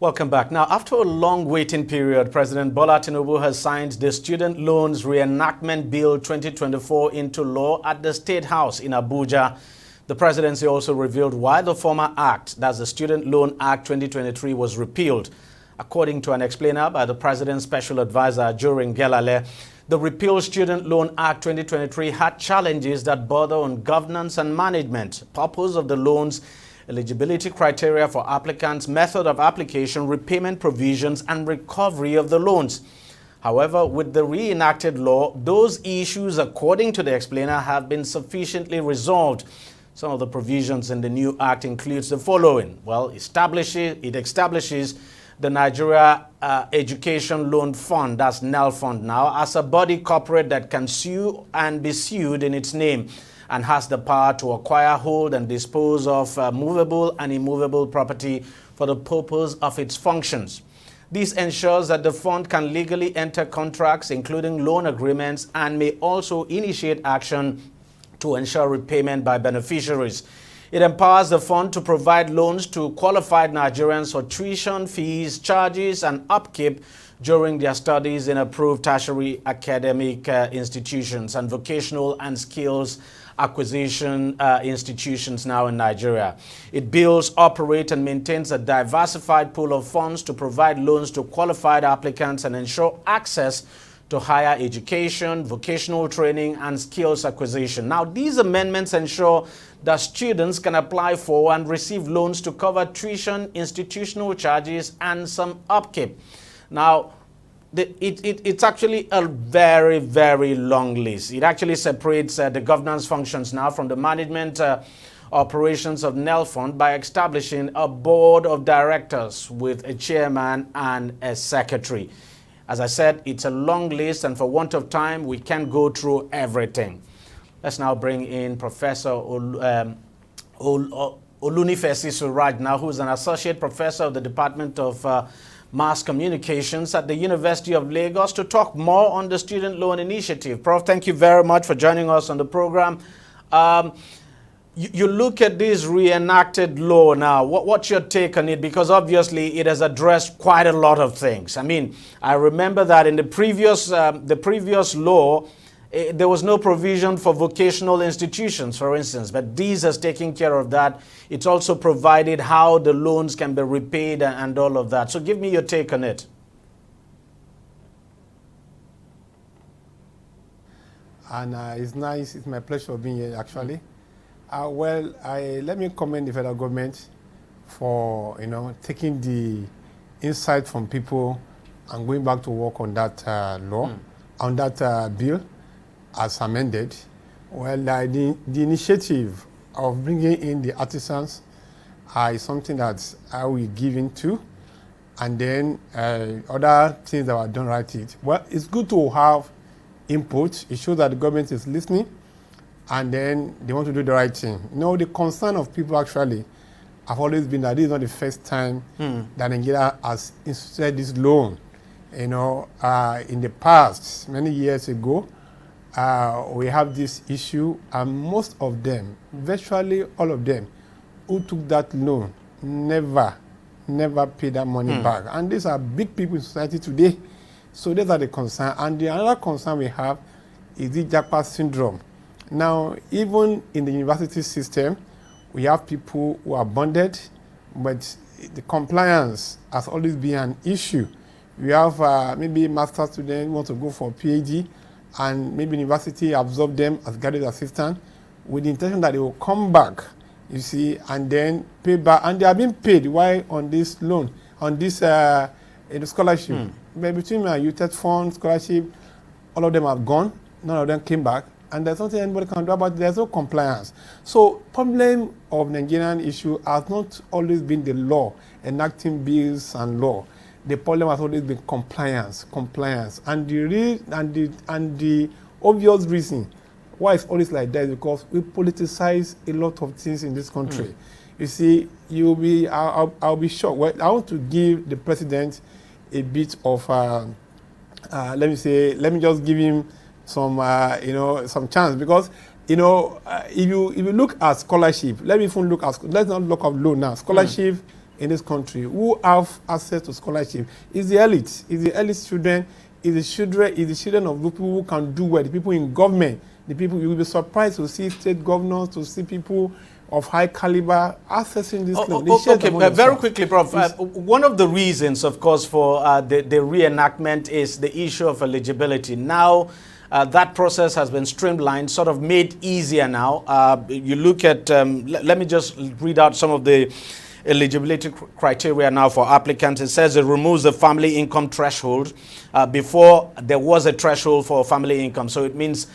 Welcome back. Now, after a long waiting period, President Bola Tinubu has signed the Student Loans Reenactment Bill 2024 into law at the State House in Abuja. The presidency also revealed why the former act, that's the Student Loan Act 2023, was repealed. According to an explainer by the president's special advisor, Jorin Gelale, the repealed Student Loan Act 2023 had challenges that border on governance and management, purpose of the loans, eligibility criteria for applicants, method of application, repayment provisions, and recovery of the loans. However, with the reenacted law, those issues, according to the explainer, have been sufficiently resolved. Some of the provisions in the new act includes the following. Well, it establishes the Nigeria Education Loan Fund, that's NEL Fund now, as a body corporate that can sue and be sued in its name, and has the power to acquire, hold, and dispose of movable and immovable property for the purpose of its functions. This ensures that the fund can legally enter contracts, including loan agreements, and may also initiate action to ensure repayment by beneficiaries. It empowers the fund to provide loans to qualified Nigerians for tuition, fees, charges, and upkeep during their studies in approved tertiary academic institutions and vocational and skills acquisition institutions now in Nigeria. It builds, operates, and maintains a diversified pool of funds to provide loans to qualified applicants and ensure access to higher education, vocational training, and skills acquisition. Now, these amendments ensure that students can apply for and receive loans to cover tuition, institutional charges, and some upkeep. Now, it's actually a very, very long list. It actually separates the governance functions now from the management operations of NEL Fund by establishing a board of directors with a chairman and a secretary. As I said, it's a long list, and for want of time, we can't go through everything. Let's now bring in Professor Olunifesi Suraj now, who's an associate professor of the Department of Mass Communications at the University of Lagos, to talk more on the Student Loan Initiative. Prof, thank you very much for joining us on the program. You look at this reenacted law now. What's your take on it? Because obviously it has addressed quite a lot of things. I mean, I remember that in the previous law, there was no provision for vocational institutions, for instance, but this has taken care of that. It's also provided how the loans can be repaid and all of that. So give me your take on it. And it's nice. It's my pleasure being here, actually. Let me commend the federal government for, taking the insight from people and going back to work on that law, on that bill as amended. Well, the initiative of bringing in the artisans is something that I will give into, and then other things that were done right. Well, it's good to have input. It shows that the government is listening, and then they want to do the right thing. The concern of people actually have always been that this is not the first time that Nigeria has instituted this loan. In the past, many years ago, we have this issue, and most of them, virtually all of them, who took that loan never paid that money back. And these are big people in society today. So these are the concern. And the other concern we have is the Japa syndrome. Now, even in the university system, we have people who are bonded, but the compliance has always been an issue. We have maybe master students who want to go for PhD, and maybe university absorb them as graduate assistant with the intention that they will come back, you see, and then pay back. And they are being paid while on this loan, on this scholarship. But between my UTED fund, scholarship, all of them are gone. None of them came back. And there's nothing anybody can do about it. There's no compliance. So problem of Nigerian issue has not always been the law, enacting bills and law. The problem has always been compliance. And the obvious reason why it's always like that is because we politicize a lot of things in this country. You see, I'll be shocked. Well, I want to give the president a bit of, let me just give him some, some chance, because, if you look at scholarship, let's not look at loan now. Scholarship in this country who have access to scholarship is the elite. Is the elite student, is the children of the people who can do well, the people in government, the people. You will be surprised to see state governors, to see people of high caliber accessing this loan. Okay, very quickly, Prof. One of the reasons, of course, for the reenactment is the issue of eligibility. Now, that process has been streamlined, sort of made easier now. You look at, let me just read out some of the eligibility criteria now for applicants. It says it removes the family income threshold. Before, there was a threshold for family income. So it means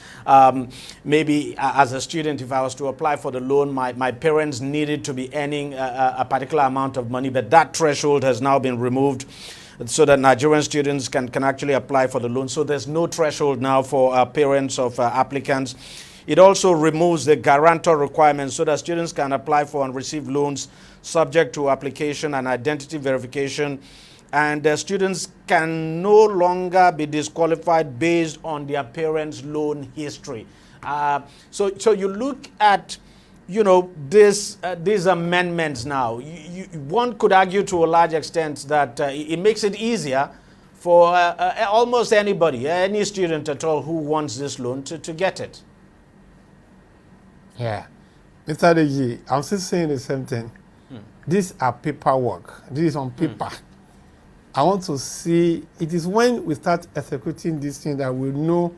maybe as a student, if I was to apply for the loan, my parents needed to be earning a particular amount of money, but that threshold has now been removed so that Nigerian students can actually apply for the loan. So there's no threshold now for parents of applicants. It also removes the guarantor requirements so that students can apply for and receive loans subject to application and identity verification. And students can no longer be disqualified based on their parents' loan history. So you look at, you know, these amendments now. One could argue to a large extent that it makes it easier for almost anybody, any student at all who wants this loan to get it. Yeah. Mr. DEJI, I'm still saying the same thing. These are paperwork. This is on paper. I want to see, it is when we start executing this thing that we know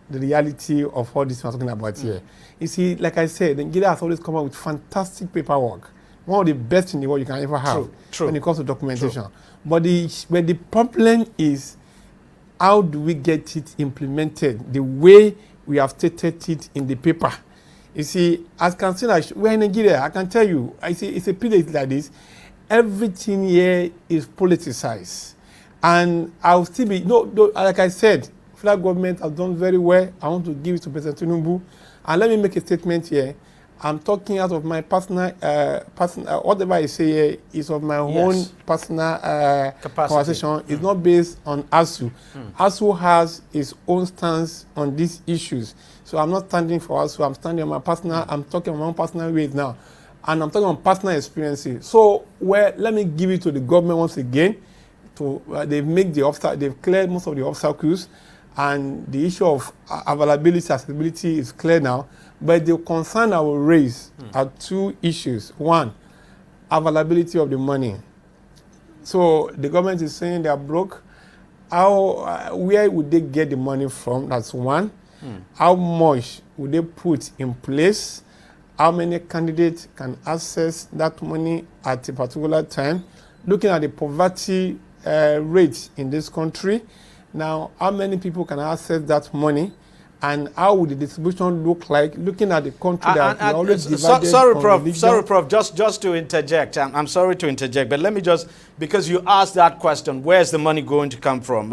the reality of all this we're talking about here. You see, like I said, Nigeria has always come up with fantastic paperwork. One of the best in the world you can ever have when it comes to documentation. But the problem is, how do we get it implemented the way we have stated it in the paper? You see, as can see that we're in Nigeria, I can tell you, I see it's a place like this, everything here is politicized. And I'll still be, like I said, federal government has done very well. I want to give it to President Tinubu. And let me make a statement here. I'm talking out of my personal, whatever I say here is of my own personal conversation. It's not based on ASU. ASU has its own stance on these issues. So I'm not standing for ASU. I'm standing on my personal, I'm talking on my own personal ways now. And I'm talking on personal experiences. So, let me give it to the government once again. They've cleared most of the obstacles. And the issue of availability, accessibility is clear now. But the concern I will raise are two issues. One, availability of the money. So the government is saying they are broke. Where would they get the money from? That's one. How much would they put in place? How many candidates can access that money at a particular time? Looking at the poverty rate in this country, now how many people can access that money? And how would the distribution look like? Looking at the country that we always divided. Sorry, Prof. Just to interject. I'm sorry to interject, but let me just, because you asked that question, where's the money going to come from?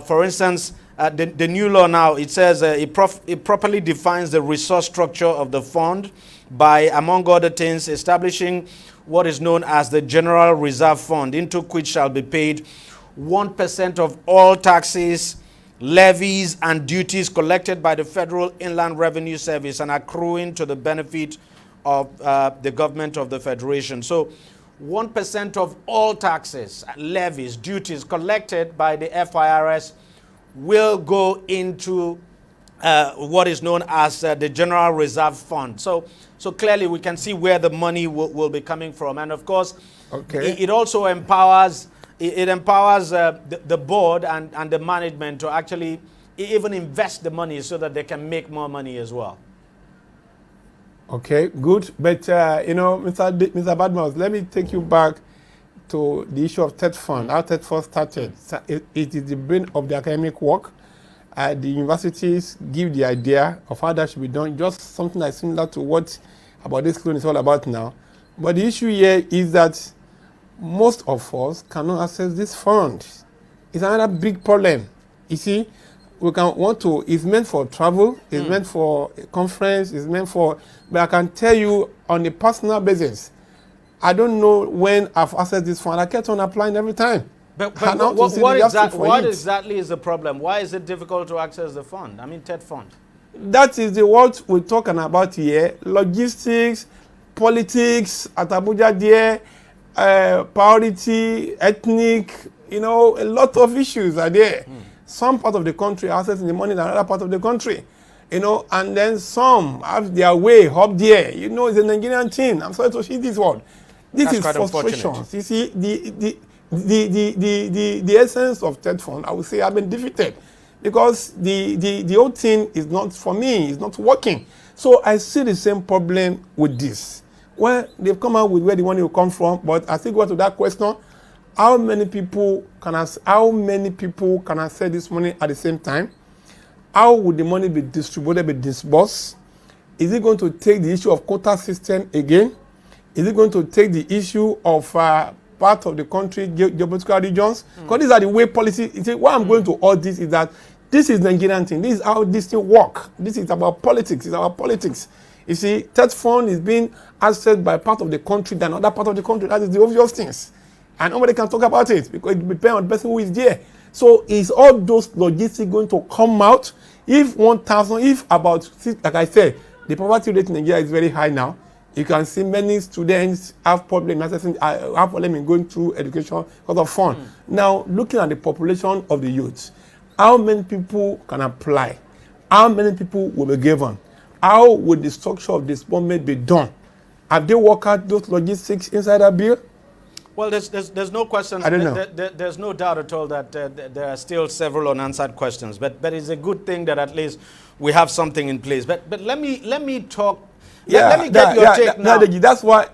For instance, the new law now, it says it properly defines the resource structure of the fund by, among other things, establishing what is known as the General Reserve Fund, into which shall be paid 1% of all taxes, levies and duties collected by the Federal Inland Revenue Service and accruing to the benefit of the government of the Federation. So 1% of all taxes, levies, duties collected by the FIRS will go into what is known as the General Reserve Fund. So clearly we can see where the money will be coming from. And of course, it also empowers the board and the management to actually even invest the money so that they can make more money as well. Okay, good. But, Mr. Badmus, let me take you back to the issue of TED Fund, how TED Fund started. It is the brain of the academic work. The universities give the idea of how that should be done, just something like similar to what about this loan is all about now. But the issue here is that most of us cannot access this fund. It's another big problem. You see, it's meant for travel, it's meant for a conference, it's meant for, but I can tell you on a personal basis, I don't know when I've accessed this fund. I kept on applying every time. But what exactly is the problem? Why is it difficult to access the fund? I mean, TED Fund. That is what we're talking about here. Logistics, politics at Abuja there. priority, ethnic, a lot of issues are there. Some part of the country are accessing the money in another part of the country. And then some have their way up there. It's a Nigerian thing. I'm sorry to see this word. This is frustration. You see, the essence of TED Fund, I would say, have been defeated because the whole thing is not, for me, it's not working. So I see the same problem with this. Well, they've come out with where the money will come from, but I still go to that question: how many people can access this money at the same time? How would the money be distributed, be disbursed? Is it going to take the issue of quota system again? Is it going to take the issue of part of the country, geopolitical regions? Because these are the way policy. Why I'm going to all this is that this is Nigerian thing. This is how this thing work. This is about politics. It's about politics. You see, TED Fund is being accessed by part of the country than other part of the country. That is the obvious things. And nobody can talk about it because it depends on the person who is there. So is all those logistics going to come out? If 1,000, if about, like I said, the poverty rate in Nigeria is very high now. You can see many students have problems in going through education because of fund. Now, looking at the population of the youth, how many people can apply? How many people will be given? How would the structure of disbursement be done? Have they worked out those logistics inside that bill? Well, there's no question. I don't know. There's no doubt at all that there are still several unanswered questions. But it's a good thing that at least we have something in place. But let me talk. Let me get your take now. That's why.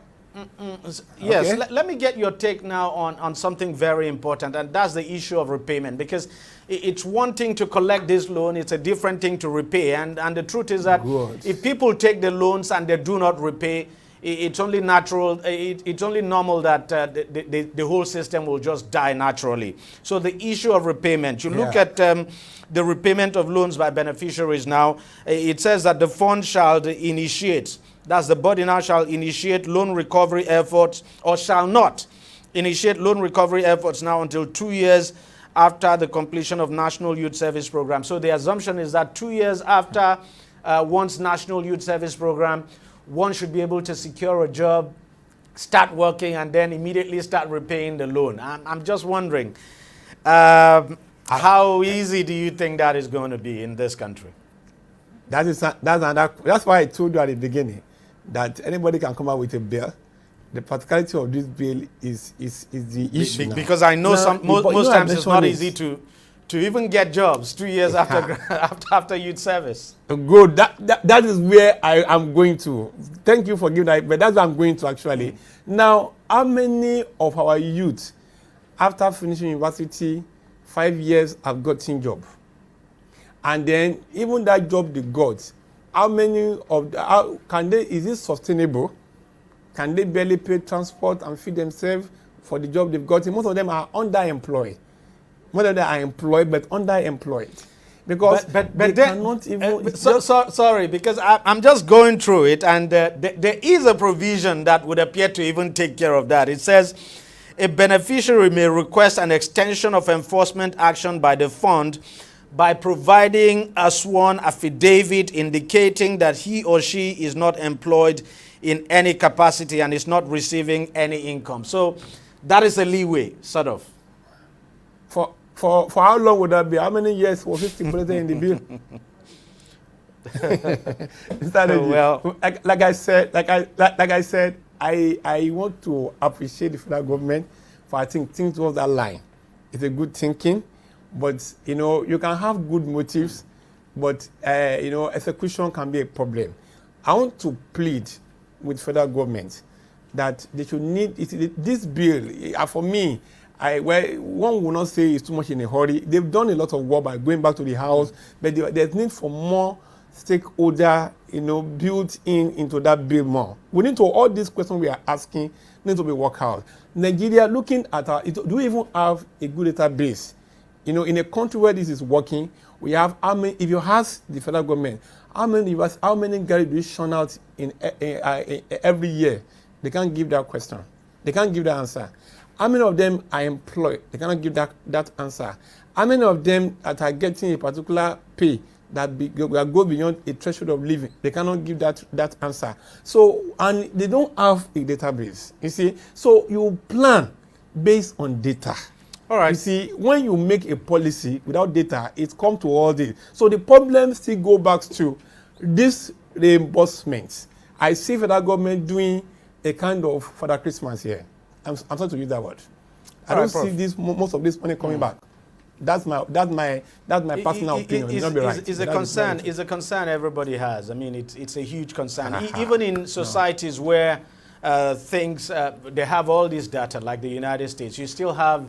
Yes, okay. Let me get your take now on something very important, and that's the issue of repayment. Because it's one thing to collect this loan, it's a different thing to repay. And the truth is that if people take the loans and they do not repay, it's only natural, it's only normal that the whole system will just die naturally. So the issue of repayment, you look at the repayment of loans by beneficiaries now, it says that the fund shall initiate, that's the body now shall initiate loan recovery efforts, or shall not initiate loan recovery efforts now until 2 years after the completion of National Youth Service Program. So the assumption is that 2 years after one's National Youth Service Program, one should be able to secure a job, start working, and then immediately start repaying the loan. I'm just wondering, how easy do you think that is going to be in this country? That's why I told you at the beginning that anybody can come out with a bill. The practicality of this bill is the issue. Because I know most times it's not easy to even get jobs 2 years after youth service. Good. That is where I am going to. Thank you for giving that, but that's where I'm going to actually. Now, how many of our youth, after finishing university, 5 years have gotten job? And then even that job they got, how many of is it sustainable? Can they barely pay transport and feed themselves for the job they've gotten? Most of them are underemployed. Most of them are employed but underemployed. Because they cannot even... sorry, because I'm just going through it, and there is a provision that would appear to even take care of that. It says, a beneficiary may request an extension of enforcement action by the fund by providing a sworn affidavit indicating that he or she is not employed in any capacity and is not receiving any income. So that is a leeway, sort of. For how long would that be? How many years was it stipulated in the bill? Well, like I said, I want to appreciate the federal government for, I think, things towards that line. It's a good thinking, but you can have good motives, but execution can be a problem. I want to plead with federal government that they should need this bill. For me, one will not say it's too much in a hurry. They've done a lot of work by going back to the house, but there's need for more stakeholder, built into that bill more. We need to, all these questions we are asking need to be worked out. Nigeria, looking at do we even have a good database? In a country where this is working, we have how many? If you ask the federal government, how many graduates do we churn out in every year? They can't give that question. They can't give that answer. How many of them are employed? They cannot give that answer. How many of them that are getting a particular pay? that go beyond a threshold of living. They cannot give that answer. So, and they don't have a database. You see, so you plan based on data. All right. You see, when you make a policy without data, it comes to all this. So the problem still go back to this reimbursement. I see federal government doing a kind of Father Christmas here. I'm sorry to use that word. I don't see most of this money coming back. That's my personal opinion. It's not be right. It's a concern everybody has. I mean, it's a huge concern. Even in societies where they have all this data, like the United States, you still have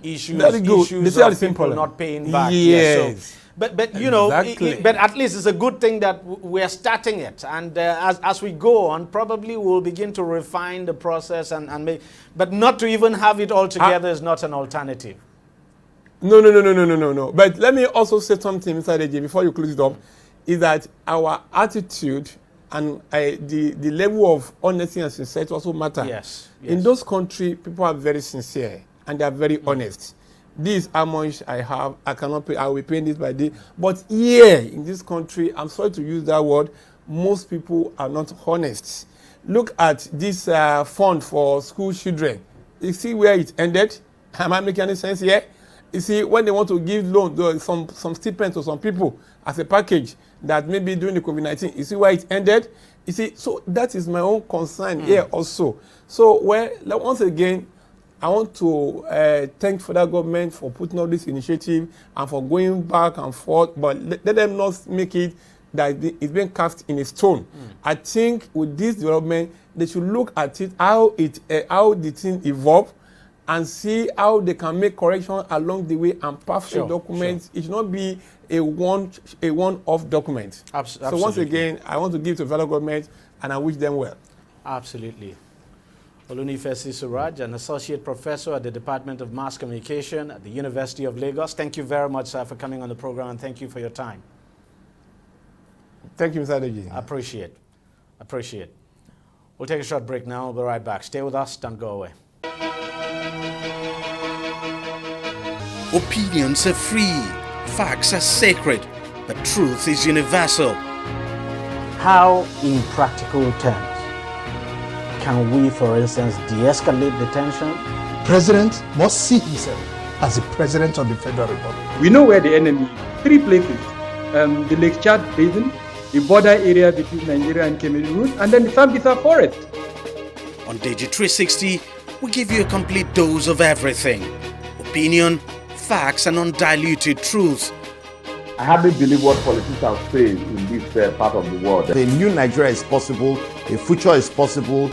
issues of people not paying back. Yes. So, but you know, but at least it's a good thing that we're starting it, and as we go on, probably we'll begin to refine the process and make. But not to even have it all together is not an alternative. No. But let me also say something, Mr. DEJI, before you close it up, is that our attitude and the level of honesty and sincerity also matter. Yes. In those countries, people are very sincere and they are very honest. This is how much I have, I cannot pay, I will be paying this by day. But here in this country, I'm sorry to use that word, most people are not honest. Look at this fund for school children. You see where it ended? Am I making any sense here? You see, when they want to give loan, some stipends to some people as a package that maybe during the COVID-19, you see where it ended? You see, so that is my own concern here also. So, once again, I want to thank federal government for putting up this initiative and for going back and forth, but let them not make it that it's being cast in a stone. I think with this development, they should look at it, how the thing evolved, and see how they can make correction along the way and pass a document. It should not be a one-off document. Absolutely. So once again, I want to give to the federal government and I wish them well. Absolutely. Olunifesi Suraj, an associate professor at the Department of Mass Communication at the University of Lagos. Thank you very much, sir, for coming on the program, and thank you for your time. Thank you, Mr. DEJI. Appreciate. We'll take a short break now. We'll be right back. Stay with us. Don't go away. Opinions are free, facts are sacred, but truth is universal. How, in practical terms, can we, for instance, de-escalate the tension? President must see himself as the President of the Federal Republic. We know where the enemy is. 3 places. The Lake Chad Basin, the border area between Nigeria and Cameroon, and then the Sambisa Forest. On DEJI360, we give you a complete dose of everything. Opinion, facts, and undiluted truth. I hardly believe what politicians say in this part of the world. A new Nigeria is possible, a future is possible.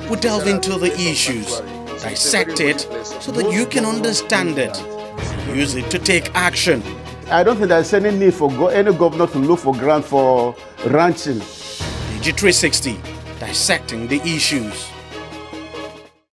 We delve into the issues, dissect it so that you can understand it, and use it to take action. I don't think there's any need for any governor to look for grant for ranching. DEJI360, dissecting the issues.